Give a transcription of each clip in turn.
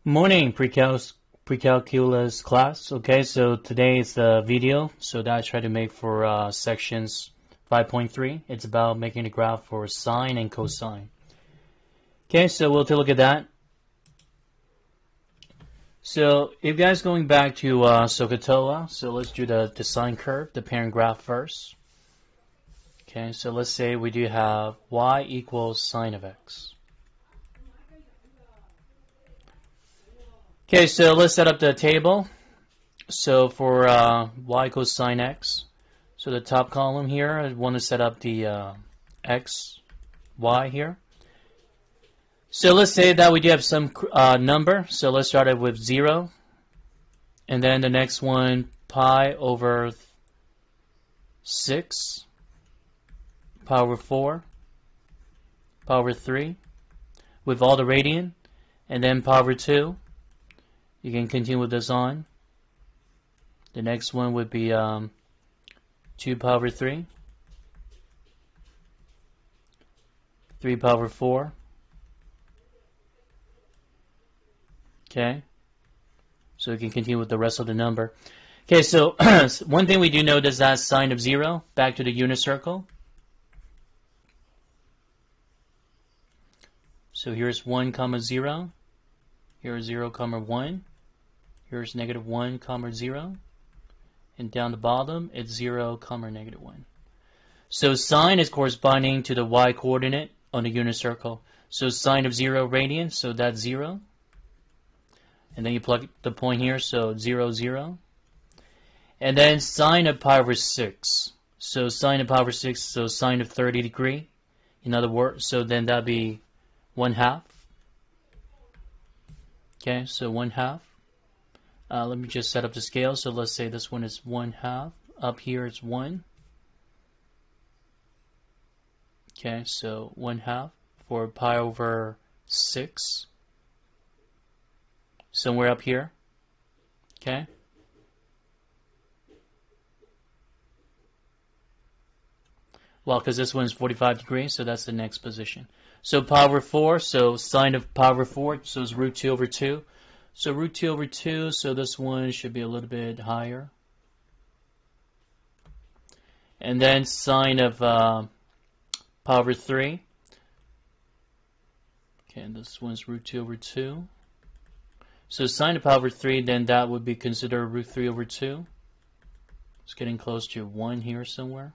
Morning, pre-calculus class. Okay, so today is the video so that I try to make for sections 5.3. It's about making a graph for sine and cosine. Okay, so we'll take a look at that. So if you guys going back to SOHCAHTOA, so let's do the sine curve, the parent graph first. Okay, so let's say we do have y equals sine of x. Okay, so let's set up the table. So for y equals sine x, so the top column here, I want to set up the x, y here. So let's say that we do have some number. So let's start it with 0. And then the next one, pi over 6, pi over 4, pi over 3, with all the radian. And then pi over 2. You can continue with this on. The next one would be 2 pi over 3, 3 pi over 4. Okay, so we can continue with the rest of the number. Okay, so one thing we do know is that sine of 0, back to the unit circle. So here's 1 comma 0, here's 0 comma 1, here's negative 1 comma 0, and down the bottom it's 0 comma negative 1. So sine is corresponding to the y coordinate on the unit circle. So sine of 0 radian, so that's 0. And then you plug the point here, so 0, 0. And then sine of pi over 6. So sine of pi over 6, so sine of 30 degree. In other words, so then that'd be 1/2. Okay, so 1/2. Let me just set up the scale. So let's say this one is 1/2. Up here it's 1. Okay, so 1/2 for pi over 6. Somewhere up here. Okay. Well, because this one is 45 degrees, so that's the next position. So pi over 4, so sine of pi over 4, so it's root 2 over 2. So root 2 over 2, so this one should be a little bit higher. And then sine of pi over 3. Okay, and this one's root 2 over 2. So sine of pi over 3, then that would be considered root 3 over 2. It's getting close to 1 here somewhere.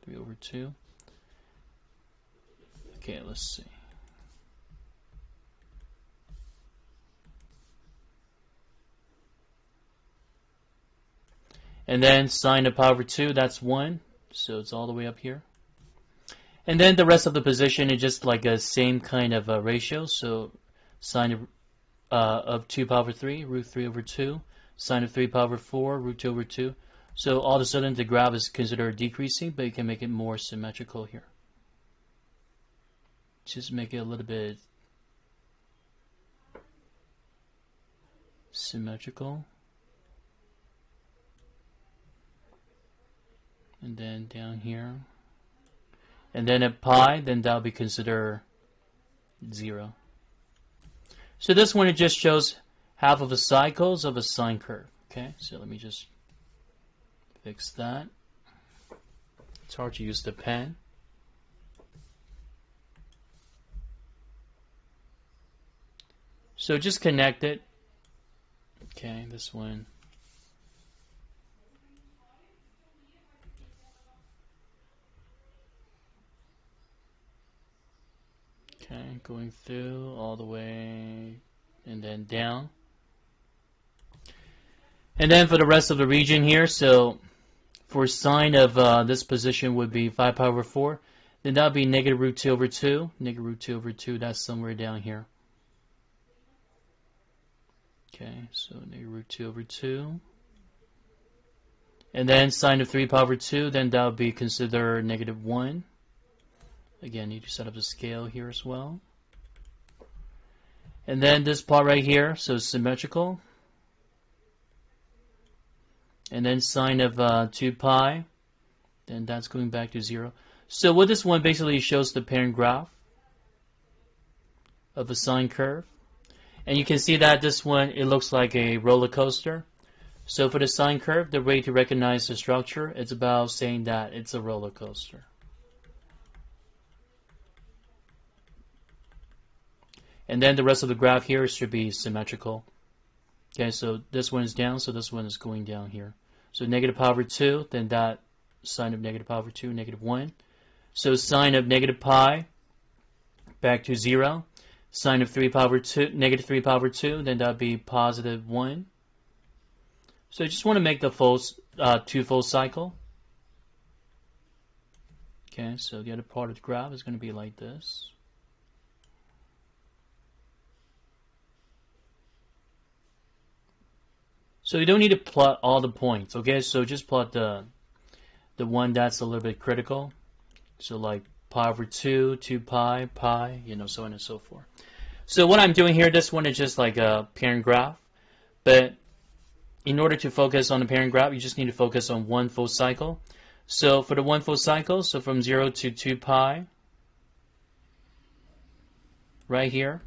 3 over 2. Okay, let's see. And then sine of pi over 2, that's 1. So it's all the way up here. And then the rest of the position is just like a same kind of ratio. So sine of 2 pi over 3, root 3 over 2. Sine of 3 pi over 4, root 2 over 2. So all of a sudden the graph is considered decreasing, but you can make it more symmetrical here. Just make it a little bit symmetrical. And then down here. And then at pi, then that'll be considered 0. So this one, it just shows half of the cycles of a sine curve. Okay, so let me just fix that. It's hard to use the pen. So just connect it. Okay, this one. Okay, going through all the way and then down. And then for the rest of the region here, so for sine of this position would be 5 pi over 4. Then that would be negative root 2 over 2. Negative root 2 over 2, that's somewhere down here. Okay, so negative root 2 over 2. And then sine of 3 pi over 2, then that would be considered negative 1. Again, you need to set up the scale here as well. And then this part right here, so symmetrical. And then sine of 2 pi, then that's going back to 0. So what this one basically shows the parent graph of a sine curve. And you can see that this one, it looks like a roller coaster. So for the sine curve, the way to recognize the structure, it's about saying that it's a roller coaster. And then the rest of the graph here should be symmetrical. Okay, so this one is down, so this one is going down here. So negative pi over 2, then that sine of negative pi over 2, negative 1. So sine of negative pi back to 0. Sine of 3 pi over 2, negative 3 pi over 2, then that would be positive 1. So you just want to make the full, two full cycle. Okay, so the other part of the graph is going to be like this. So you don't need to plot all the points, okay? So just plot the one that's a little bit critical. So like pi over 2, 2 pi, pi, you know, so on and so forth. So what I'm doing here, this one is just like a parent graph. But in order to focus on the parent graph, you just need to focus on one full cycle. So for the one full cycle, so from 0 to 2 pi, right here.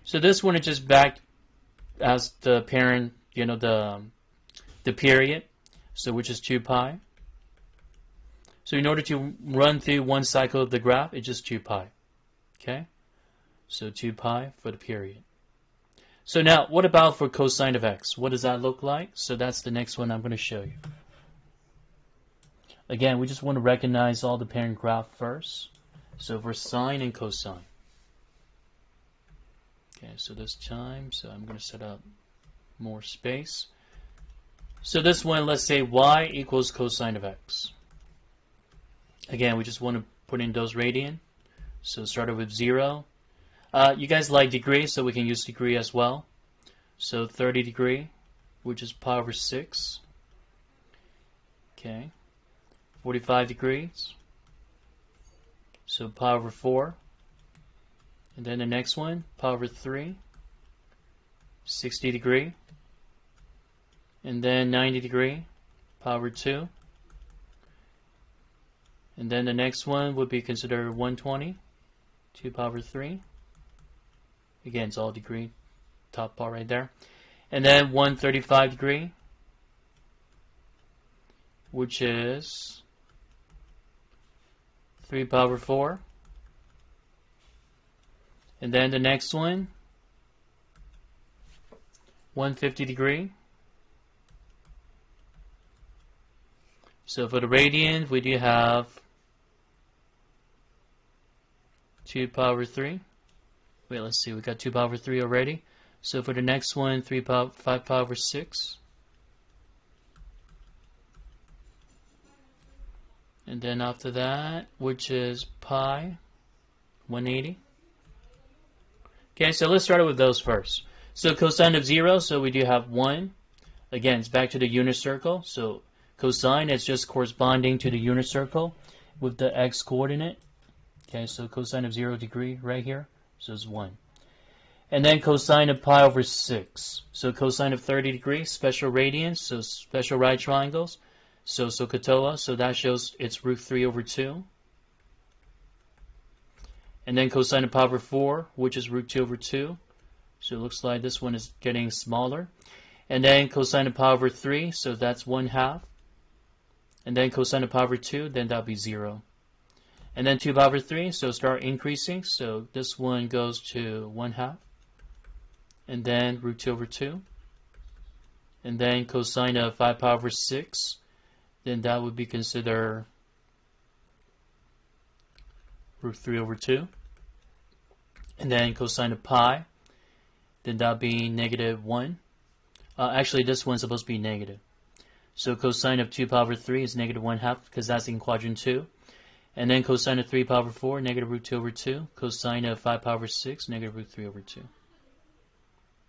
So this one is just back as the parent, you know, the period, so which is 2 pi. So in order to run through one cycle of the graph, it's just 2 pi. Okay? So 2 pi for the period. So now, what about for cosine of x? What does that look like? So that's the next one I'm going to show you. Again, we just want to recognize all the parent graph first. So for sine and cosine. Okay, so this time, so I'm going to set up more space. So this one, let's say y equals cosine of x. Again, we just want to put in those radian. So started with 0. You guys like degree, so we can use degree as well. So 30 degree, which is pi over 6. Okay. 45 degrees. So pi over 4. And then the next one, pi over 3. 60 degree. And then 90 degree, pi over 2. And then the next one would be considered 120, 2 pi over 3. Again, it's all degree, top part right there. And then 135 degree, which is 3 pi over 4. And then the next one, 150 degree. So for the radian, we do have 2 pi over 3. Wait, let's see, we got 2 pi over 3 already. So for the next one, 5 pi over 6. And then after that, which is pi, 180. Okay, so let's start with those first. So cosine of 0, so we do have 1. Again, it's back to the unit circle. So cosine is just corresponding to the unit circle with the x coordinate. Okay, so cosine of 0 degree right here, so it's 1. And then cosine of pi over 6. So cosine of 30 degrees, special radians, so special right triangles. So SOHCAHTOA, so that shows it's root 3 over 2. And then cosine of pi over 4, which is root 2 over 2. So it looks like this one is getting smaller. And then cosine of pi over 3, so that's 1/2. And then cosine of pi over 2, then that'll be 0. And then 2 pi over 3, so start increasing. So this one goes to 1/2. And then root 2 over 2. And then cosine of 5 pi over 6, then that would be considered root 3 over 2. And then cosine of pi, then that would be -1. Actually, this one's supposed to be negative. So cosine of 2 pi over 3 is -1/2 because that's in quadrant 2. And then cosine of 3 pi over 4, negative root 2 over 2. Cosine of 5 pi over 6, negative root 3 over 2.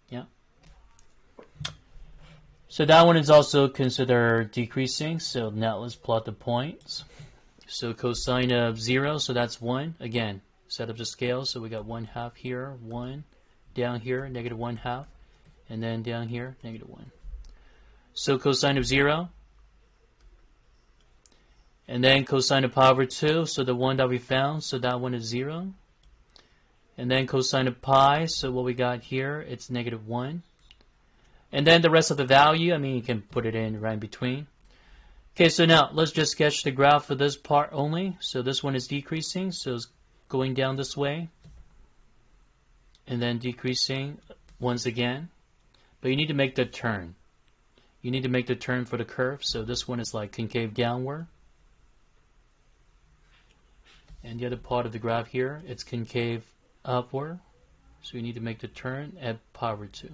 Yeah. So that one is also considered decreasing. So now let's plot the points. So cosine of 0, so that's 1. Again, set up the scale. So we got 1/2 here, 1. Down here, -1/2. And then down here, -1. So cosine of 0. And then cosine of pi over 2, so the one that we found, so that one is 0. And then cosine of pi, so what we got here, it's -1. And then the rest of the value, I mean, you can put it in right in between. Okay, so now let's just sketch the graph for this part only. So this one is decreasing, so it's going down this way. And then decreasing once again. But you need to make the turn. You need to make the turn for the curve. So this one is like concave downward. And the other part of the graph here, it's concave upward. So you need to make the turn at power 2.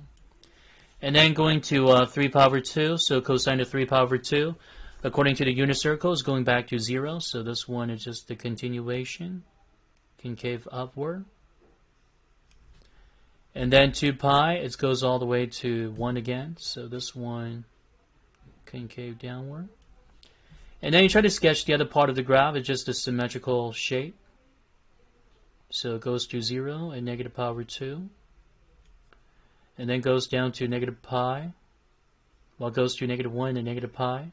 And then going to 3 power 2, so cosine of 3 power 2, according to the unit circle, is going back to 0. So this one is just the continuation, concave upward. And then 2 pi, it goes all the way to 1 again. So this one, concave downward. And then you try to sketch the other part of the graph. It's just a symmetrical shape. So it goes to 0 and negative power 2. And then goes down to negative pi. Well, it goes to -1 and negative pi.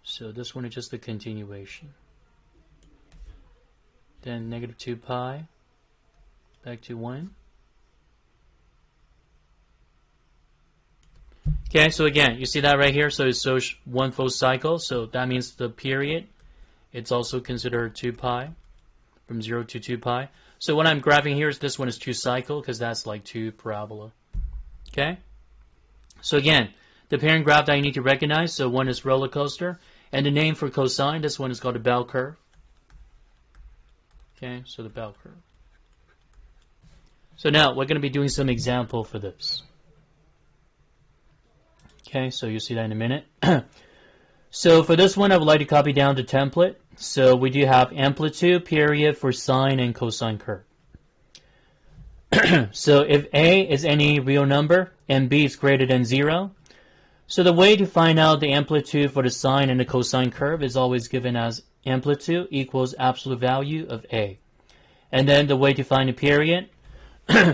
So this one is just the continuation. Then -2 pi. Back to 1. Okay, so again, you see that right here? So it shows one full cycle. So that means the period, it's also considered 2 pi. From 0 to 2 pi. So what I'm graphing here is this one is 2 cycle because that's like 2 parabola. Okay? So again, the parent graph that you need to recognize, so one is roller coaster, and the name for cosine, this one is called the bell curve. Okay, so the bell curve. So now we're going to be doing some example for this. Okay, so you'll see that in a minute. So for this one, I would like to copy down the template. So we do have amplitude, period for sine and cosine curve. So if A is any real number and B is greater than 0, so the way to find out the amplitude for the sine and the cosine curve is always given as amplitude equals absolute value of A. And then the way to find the period,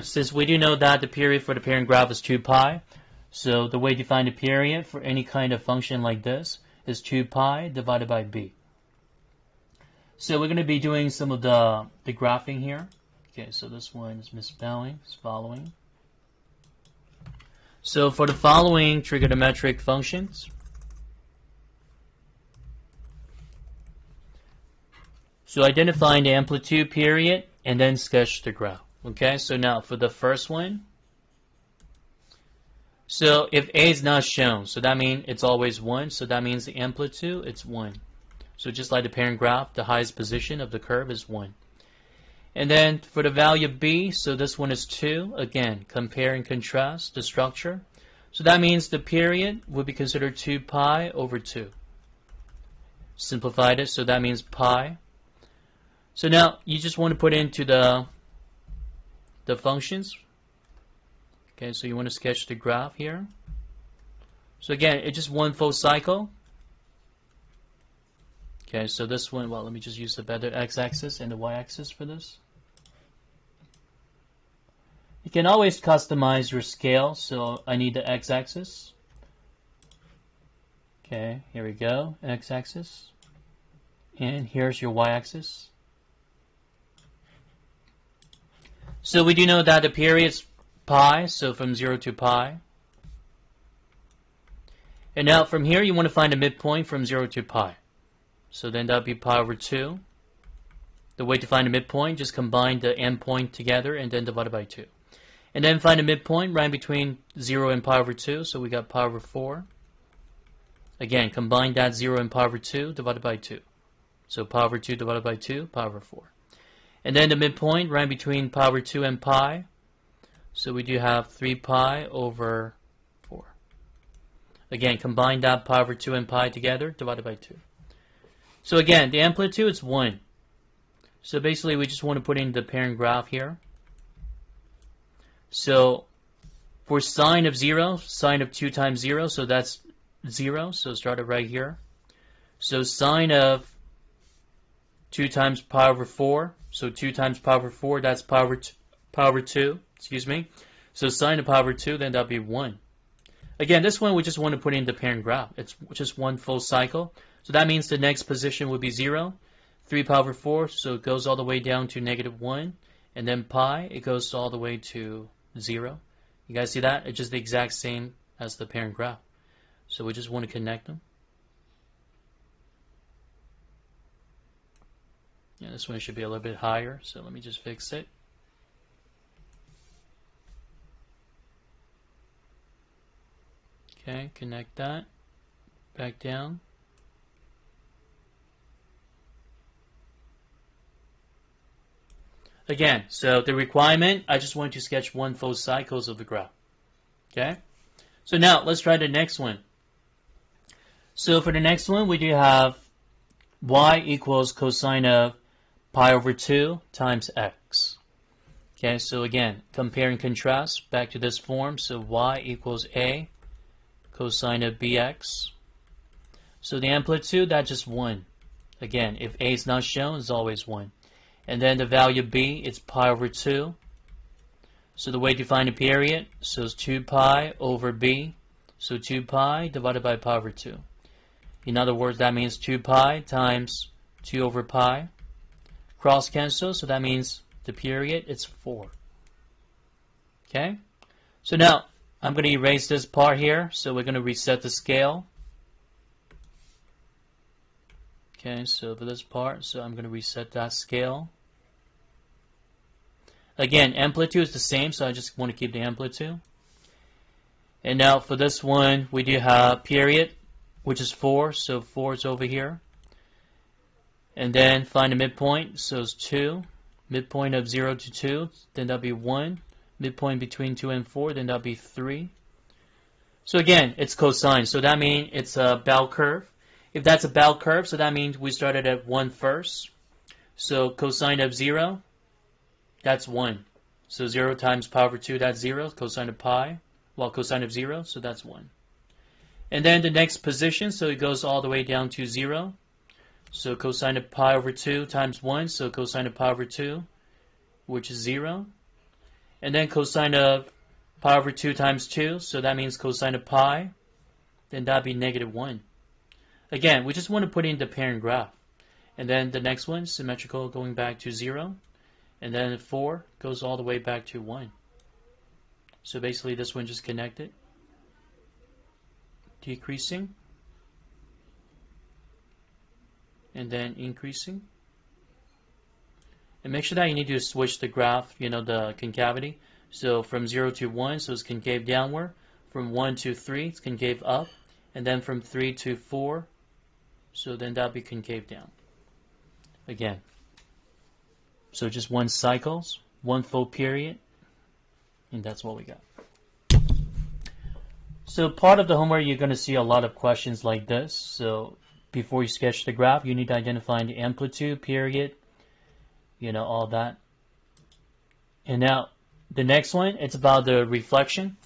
since we do know that the period for the parent graph is 2 pi, so the way to find the period for any kind of function like this is 2 pi divided by B. So we're going to be doing some of the graphing here. Okay, so this one is misspelling, it's following. So for the following trigonometric functions, so identifying the amplitude, period, and then sketch the graph. Okay, so now for the first one, so if A is not shown, so that means it's always 1, so that means the amplitude, it's 1. So just like the parent graph, the highest position of the curve is 1. And then for the value of B, so this one is 2. Again, compare and contrast the structure. So that means the period would be considered 2 pi over 2. Simplified it, so that means pi. So now you just want to put into the functions. Okay, so you want to sketch the graph here. So again, it's just one full cycle. Okay, so this one, well, let me just use the better x-axis and the y-axis for this. You can always customize your scale, so I need the x-axis. Okay, here we go, x-axis. And here's your y-axis. So we do know that the period's pi, so from 0 to pi. And now from here, you want to find a midpoint from 0 to pi. So then that would be pi over 2. The way to find a midpoint, just combine the endpoint together and then divide it by 2. And then find a midpoint right between 0 and pi over 2. So we got pi over 4. Again, combine that 0 and pi over 2 divided by 2. So pi over 2 divided by 2, pi over 4. And then the midpoint right between pi over 2 and pi. So we do have 3 pi over 4. Again, combine that pi over 2 and pi together, divided by 2. So again, the amplitude is 1. So basically, we just want to put in the parent graph here. So for sine of 0, sine of 2 times 0, so that's 0. So start it right here. So sine of 2 times pi over 4. So 2 times pi over 4, that's pi over 2. Excuse me. So sine of pi over 2, then that'll be 1. Again, this one we just want to put in the parent graph. It's just one full cycle. So that means the next position would be 0. 3 pi over 4, so it goes all the way down to -1. And then pi, it goes all the way to 0. You guys see that? It's just the exact same as the parent graph. So we just want to connect them. Yeah, this one should be a little bit higher, so let me just fix it. Okay, connect that. Back down. Again, so the requirement, I just want to sketch one full cycles of the graph. Okay? So now, let's try the next one. So for the next one, we do have y equals cosine of pi over 2 times x. Okay, so again, compare and contrast back to this form. So y equals a cosine of bx. So the amplitude, that's just 1. Again, if a is not shown, it's always 1. And then the value b, it's pi over 2. So the way to find the period, so it's 2 pi over b. So 2 pi divided by pi over 2. In other words, that means 2 pi times 2 over pi. Cross cancel, so that means the period, it's 4. Okay? So now, I'm going to erase this part here. So we're going to reset the scale. Okay, so for this part, so I'm going to reset that scale. Again, amplitude is the same, so I just want to keep the amplitude. And now for this one, we do have period, which is 4, so 4 is over here. And then find the midpoint, so it's 2. Midpoint of 0 to 2, then that'll be 1. Midpoint between 2 and 4, then that'll be 3. So again, it's cosine, so that means it's a bell curve. If that's a bell curve, so that means we started at 1 first. So cosine of 0, that's 1. So 0 times pi over 2, that's 0. Cosine of pi, well, cosine of 0, so that's 1. And then the next position, so it goes all the way down to 0. So cosine of pi over 2 times 1, so cosine of pi over 2, which is 0. And then cosine of pi over 2 times 2, so that means cosine of pi, then that'd be -1. Again, we just want to put in the parent graph. And then the next one, symmetrical, going back to 0. And then 4 goes all the way back to 1. So basically this one just connected. Decreasing. And then increasing. And make sure that you need to switch the graph, the concavity. So from 0 to 1, so it's concave downward. From 1 to 3, it's concave up. And then from 3 to 4, so then that'll be concave down. Again. So just 1 cycles, 1 full period, and that's what we got. So part of the homework, you're going to see a lot of questions like this. So before you sketch the graph, you need to identify the amplitude, period, all that. And now the next one, it's about the reflection.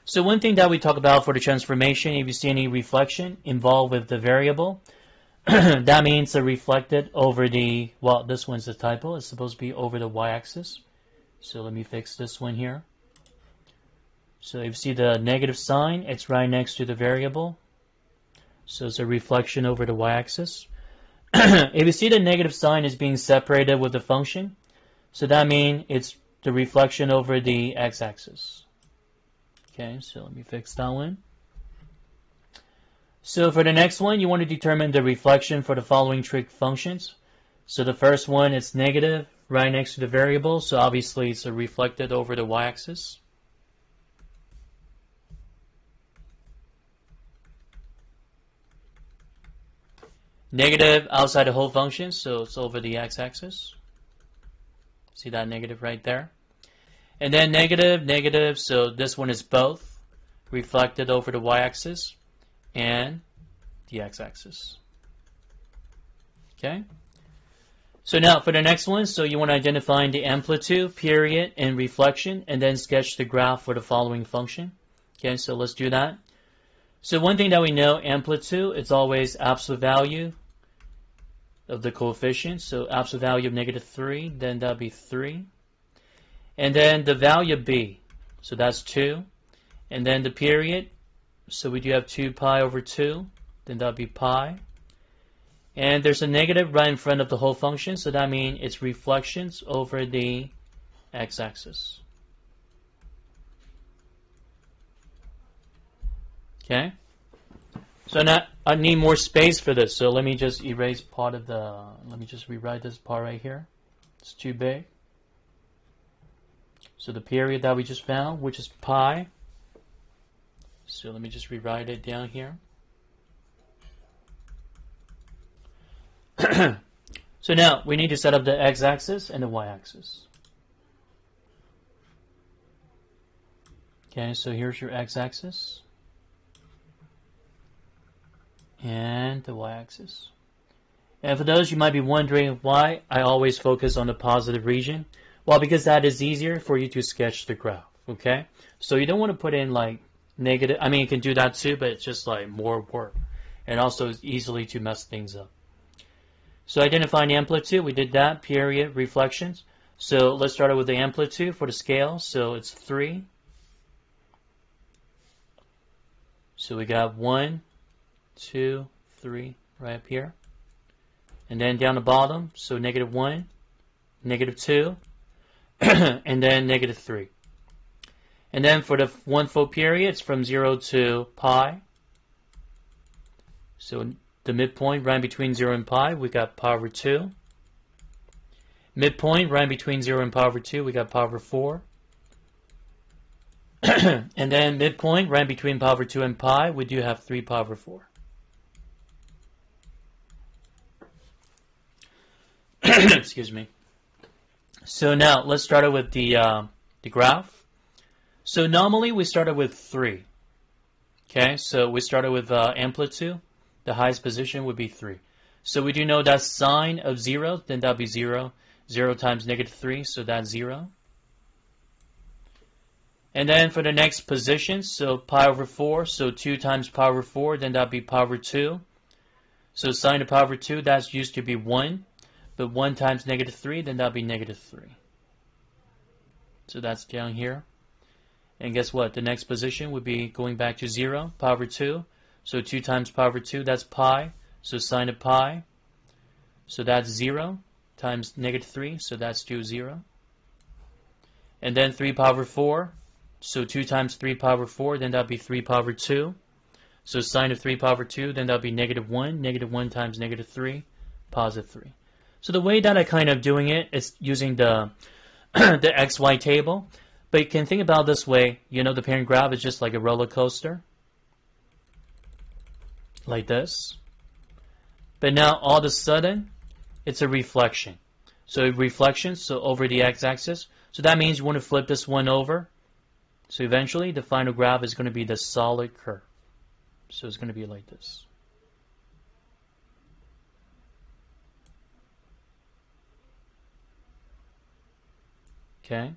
So one thing that we talk about for the transformation, if you see any reflection involved with the variable, that means they're reflected over the, well, this one's a typo. It's supposed to be over the y-axis. So let me fix this one here. So if you see the negative sign, it's right next to the variable. So it's a reflection over the y-axis. If you see the negative sign is being separated with the function, so that means it's the reflection over the x-axis. Okay, so let me fix that one. So for the next one, you want to determine the reflection for the following trig functions. So the first one, it's negative, right next to the variable. So obviously it's reflected over the y-axis. Negative outside the whole function, so it's over the x-axis. See that negative right there? And then negative, negative, so this one is both reflected over the y-axis and the x-axis. Okay? So now for the next one, so you want to identify the amplitude, period, and reflection, and then sketch the graph for the following function. Okay, so let's do that. So one thing that we know, amplitude, it's always absolute value of the coefficient. So absolute value of -3, then that'll be 3. And then the value of b, so that's 2. And then the period, so we do have 2 pi over 2, then that'll be pi. And there's a negative right in front of the whole function, so that means it's reflections over the x-axis. Okay? So now I need more space for this, so let me just erase part of the, let me just rewrite this part right here. It's too big. So the period that we just found, which is pi, so let me just rewrite it down here. So now we need to set up the x-axis and the y-axis. Okay, so here's your x-axis and the y-axis. And for those you might be wondering why I always focus on the positive region. Well, because that is easier for you to sketch the graph, okay? So you don't want to put in like negative, I mean you can do that too, but it's just like more work. And also it's easily to mess things up. So identifying amplitude, we did that, period, reflections. So let's start out with the amplitude for the scale. So it's 3. So we got 1, 2, 3 right up here. And then down the bottom, so -1, -2, and then -3. And then for the 1 full period, it's from 0 to pi. So the midpoint right between 0 and pi, we got pi over 2. Midpoint right between 0 and pi over 2, we got pi over 4. And then midpoint right between pi over 2 and pi, we do have 3 pi over 4. Excuse me. So now let's start out with the graph. So normally we started with 3. Okay, so we started with amplitude. The highest position would be 3. So we do know that sine of 0, then that would be 0. 0 times -3, so that's 0. And then for the next position, so pi over 4, so 2 times pi over 4, then that would be pi over 2. So sine of pi over 2, that's used to be 1. But 1 times -3, then that would be -3. So that's down here. And guess what? The next position would be going back to 0, pi over 2. So 2 times pi over 2, that's pi. So sine of pi, so that's 0 times -3, so that's still 0. And then 3 pi over 4, so 2 times 3 pi over 4, then that would be 3 pi over 2. So sine of 3 pi over 2, then that would be -1. -1 times -3, positive 3. So the way that I kind of doing it is using the the XY table. But you can think about it this way, you know, the parent graph is just like a roller coaster. Like this. But now all of a sudden, it's a reflection. So reflection, so over the x-axis. So that means you want to flip this one over. So eventually, the final graph is going to be the solid curve. So it's going to be like this. Okay.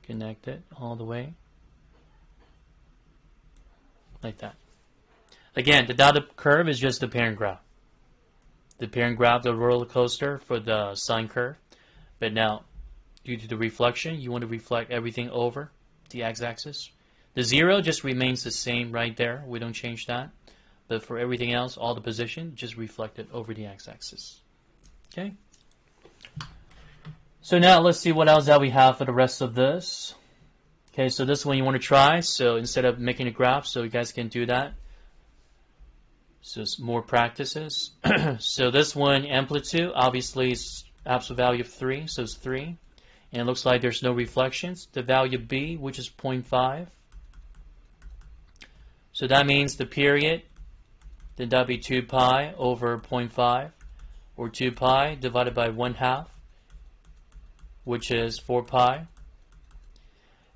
Connect it all the way. Like that. Again, the dotted curve is just the parent graph. The parent graph, the roller coaster for the sine curve. But now, due to the reflection, you want to reflect everything over the x-axis. The 0 just remains the same right there. We don't change that. But for everything else, all the position, just reflect it over the x-axis. Okay? So now let's see what else that we have for the rest of this. Okay, so this one you want to try. So instead of making a graph, so you guys can do that. So it's more practices. So this one, amplitude, obviously is absolute value of 3, so it's 3. And it looks like there's no reflections. The value B, which is 0.5. So that means the period, then that would be 2 pi over 0.5, or 2 pi divided by 1/2, which is 4 pi.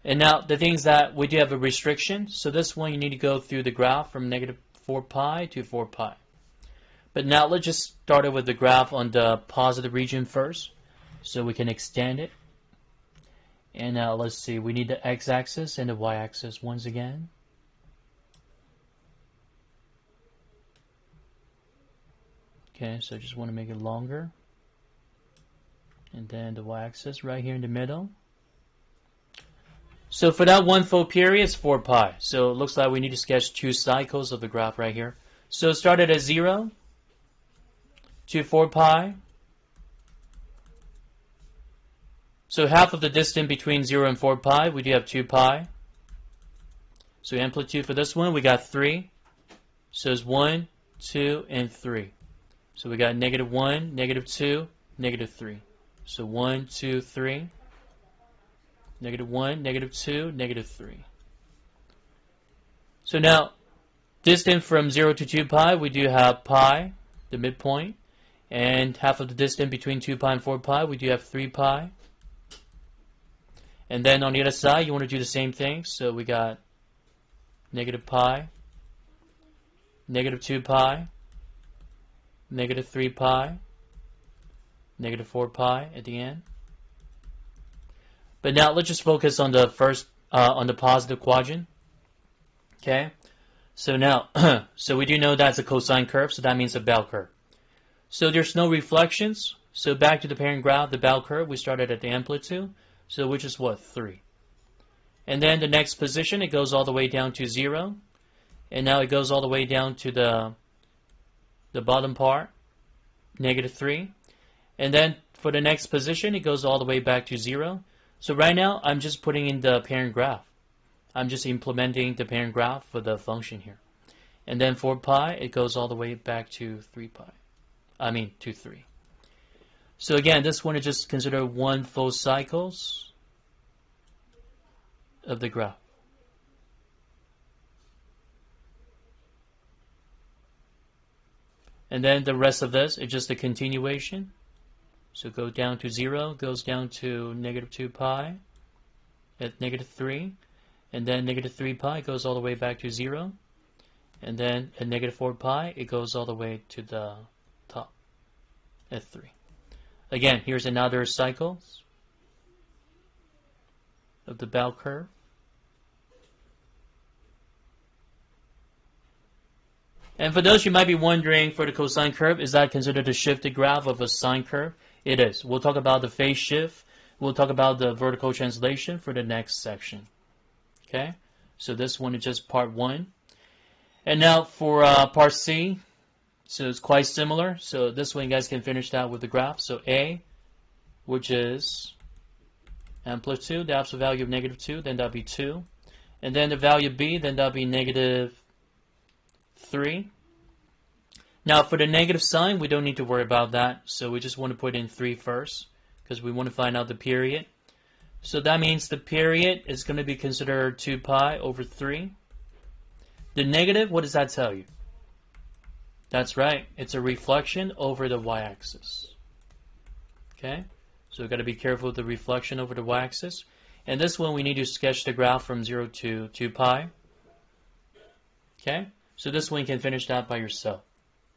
And now the things that we do have a restriction. So this one you need to go through the graph from -4 pi to 4 pi. But now let's just start it with the graph on the positive region first, so we can extend it. And now let's see, we need the x-axis and the y-axis once again. Okay, so I just want to make it longer. And then the y-axis right here in the middle. So for that 1 full period, it's 4 pi. So it looks like we need to sketch 2 cycles of the graph right here. So it started at 0. to 4 pi. So half of the distance between 0 and 4 pi, we do have 2 pi. So amplitude for this one, we got 3. So it's 1, 2, and 3. So we got -1, -2, -3. So 1, 2, 3. -1, -2, -3. So now, distance from 0 to 2 pi, we do have pi, the midpoint. And half of the distance between 2 pi and 4 pi, we do have 3 pi. And then on the other side, you want to do the same thing. So we got -pi, -2 pi, -3 pi, -4 pi at the end. But now let's just focus on the first, on the positive quadrant. Okay. So now, so we do know that's a cosine curve, so that means a bell curve. So there's no reflections. So back to the parent graph, the bell curve, we started at the amplitude. So which is what? 3. And then the next position, it goes all the way down to 0. And now it goes all the way down to the bottom part, -3. And then for the next position, it goes all the way back to 0. So right now, I'm just putting in the parent graph. I'm just implementing the parent graph for the function here. And then for pi, it goes all the way back to 3 pi. To 3. So again, this one is just consider one full cycles of the graph. And then the rest of this is just a continuation. So go down to 0, goes down to -2 pi at -3, and then -3 pi goes all the way back to 0, and then at -4 pi it goes all the way to the top at 3. Again, here's another cycle of the bell curve. And for those you might be wondering, for the cosine curve, is that considered a shifted graph of a sine curve? It is. We'll talk about the phase shift. We'll talk about the vertical translation for the next section. Okay? So this one is just part 1. And now for part C, so it's quite similar. So this one you guys can finish that with the graph. So A, which is amplitude, the absolute value of -2, then that'll be 2. And then the value of B, then that'll be -3. Now for the negative sign, we don't need to worry about that. So we just want to put in 3 first, because we want to find out the period. So that means the period is going to be considered 2 pi over 3. The negative, what does that tell you? That's right, it's a reflection over the y-axis. Okay, so we've got to be careful with the reflection over the y-axis. And this one, we need to sketch the graph from 0 to 2 pi. Okay, so this one you can finish that by yourself.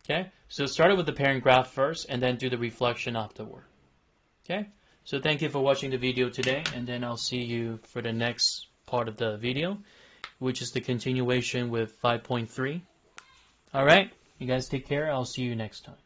Okay, so start with the parent graph first, and then do the reflection afterward. Okay, so thank you for watching the video today, and then I'll see you for the next part of the video, which is the continuation with 5.3. Alright, you guys take care. I'll see you next time.